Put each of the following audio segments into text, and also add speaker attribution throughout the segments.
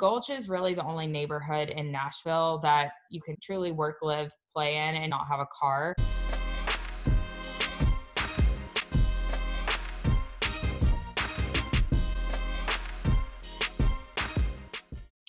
Speaker 1: Gulch is really the only neighborhood in Nashville that you can truly work, live, play in and not have a car.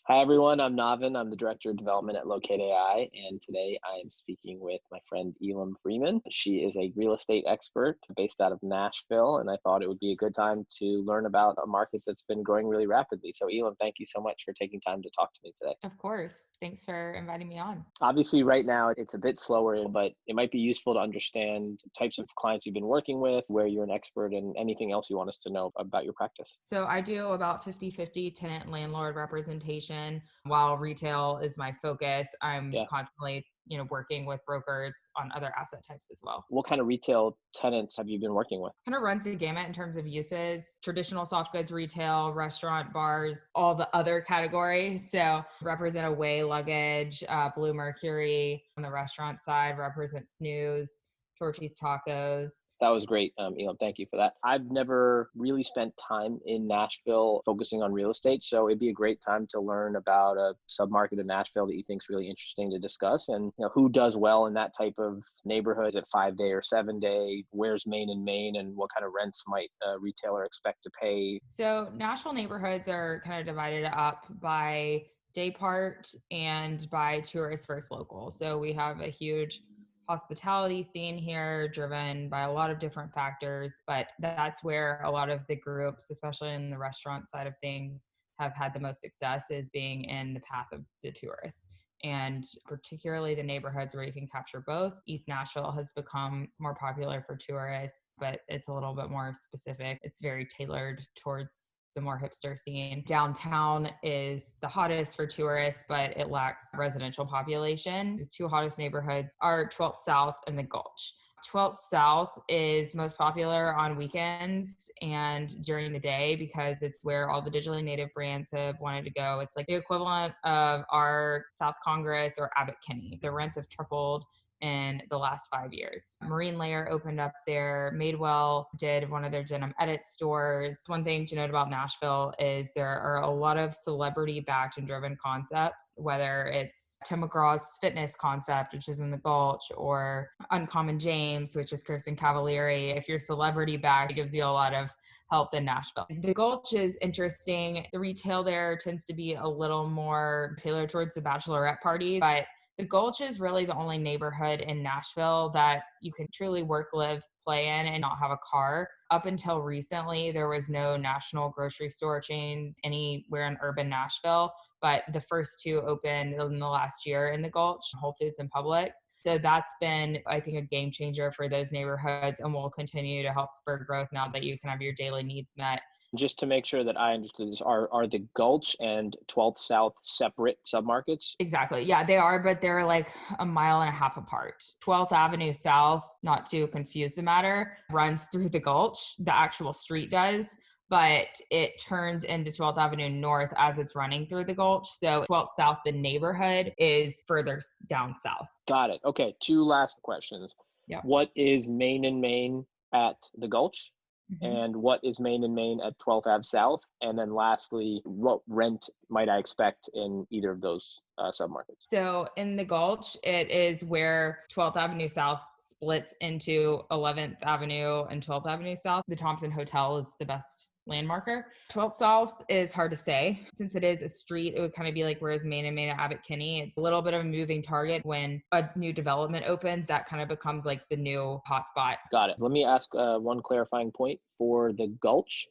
Speaker 2: Hi, everyone. I'm Navin. I'm the Director of Development at Locate AI, and today I am speaking with my friend Elam Freeman. She is a real estate expert based out of Nashville, and I thought it would be a good time to learn about a market that's been growing really rapidly. So, Elam, thank you so much for taking time to talk to me today.
Speaker 1: Of course. Thanks for inviting me on.
Speaker 2: Obviously, right now it's a bit slower, but it might be useful to understand types of clients you've been working with, where you're an expert, and anything else you want us to know about your practice.
Speaker 1: So I do about 50-50 tenant and landlord representation. While retail is my focus, I'm constantly working with brokers on other asset types as well.
Speaker 2: What kind of retail tenants have you been working with?
Speaker 1: Kind of runs the gamut in terms of uses, traditional soft goods retail, restaurant, bars, all the other categories. So represent Away Luggage, Blue Mercury. On the restaurant side, represent Snooze, Torchy's Tacos.
Speaker 2: That was great, Elam. Thank you for that. I've never really spent time in Nashville focusing on real estate, so it'd be a great time to learn about a submarket of Nashville that you think is really interesting to discuss, and who does well in that type of neighborhood. Is it 5-day or 7-day? Where's Main and Main, and what kind of rents might a retailer expect to pay?
Speaker 1: So Nashville neighborhoods are kind of divided up by day part and by tourist versus local. So we have a huge hospitality scene here driven by a lot of different factors, but that's where a lot of the groups, especially in the restaurant side of things, have had the most success, is being in the path of the tourists. And particularly the neighborhoods where you can capture both. East Nashville has become more popular for tourists, but it's a little bit more specific. It's very tailored towards the more hipster scene. Downtown is the hottest for tourists, but it lacks residential population. The two hottest neighborhoods are 12th South and The Gulch. 12th South is most popular on weekends and during the day because it's where all the digitally native brands have wanted to go. It's like the equivalent of our South Congress or Abbott Kinney. The rents have tripled in the last 5 years. Marine Layer opened up there. Madewell did one of their denim edit stores. One thing to note about Nashville is there are a lot of celebrity-backed and driven concepts, whether it's Tim McGraw's fitness concept, which is in the Gulch, or Uncommon James, which is Kirsten Cavalieri. If you're celebrity-backed, it gives you a lot of help in Nashville. The Gulch is interesting. The retail there tends to be a little more tailored towards the bachelorette party, but the Gulch is really the only neighborhood in Nashville that you can truly work, live, play in and not have a car. Up until recently, there was no national grocery store chain anywhere in urban Nashville, but the first two opened in the last year in the Gulch, Whole Foods and Publix. So that's been, I think, a game changer for those neighborhoods and will continue to help spur growth now that you can have your daily needs met.
Speaker 2: Just to make sure that I understood this, are the Gulch and 12th South separate submarkets?
Speaker 1: Exactly. Yeah, they are, but they're like a mile and a half apart. 12th Avenue South, not to confuse the matter, runs through the Gulch. The actual street does, but it turns into 12th Avenue North as it's running through the Gulch. So 12th South, the neighborhood, is further down south.
Speaker 2: Got it. Okay, two last questions.
Speaker 1: Yeah.
Speaker 2: What is Main and Main at the Gulch? And what is Main and Main at 12th Ave South? And then lastly, what rent might I expect in either of those submarkets?
Speaker 1: So in the Gulch, it is where 12th Avenue South splits into 11th Avenue and 12th Avenue South. The Thompson Hotel is the best landmarker. 12th South is hard to say. Since it is a street, it would kind of be like whereas Main and Main at Abbott Kinney. It's a little bit of a moving target. When a new development opens, that kind of becomes like the new hotspot.
Speaker 2: Got it. Let me ask one clarifying point for the Gulch.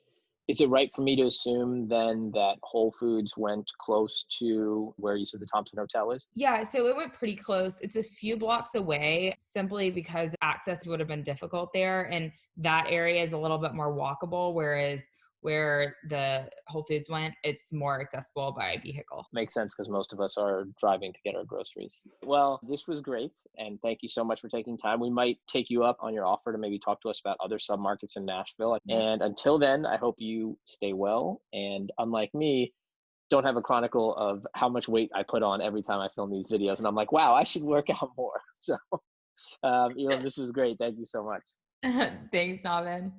Speaker 2: Is it right for me to assume then that Whole Foods went close to where you said the Thompson Hotel is?
Speaker 1: Yeah, so it went pretty close. It's a few blocks away simply because access would have been difficult there. And that area is a little bit more walkable, whereas where the Whole Foods went, it's more accessible by vehicle.
Speaker 2: Makes sense because most of us are driving to get our groceries. Well, this was great. And thank you so much for taking time. We might take you up on your offer to maybe talk to us about other submarkets in Nashville. And until then, I hope you stay well. And unlike me, don't have a chronicle of how much weight I put on every time I film these videos. And I'm like, wow, I should work out more. So, Elam, this was great. Thank you so much.
Speaker 1: Thanks, Navin.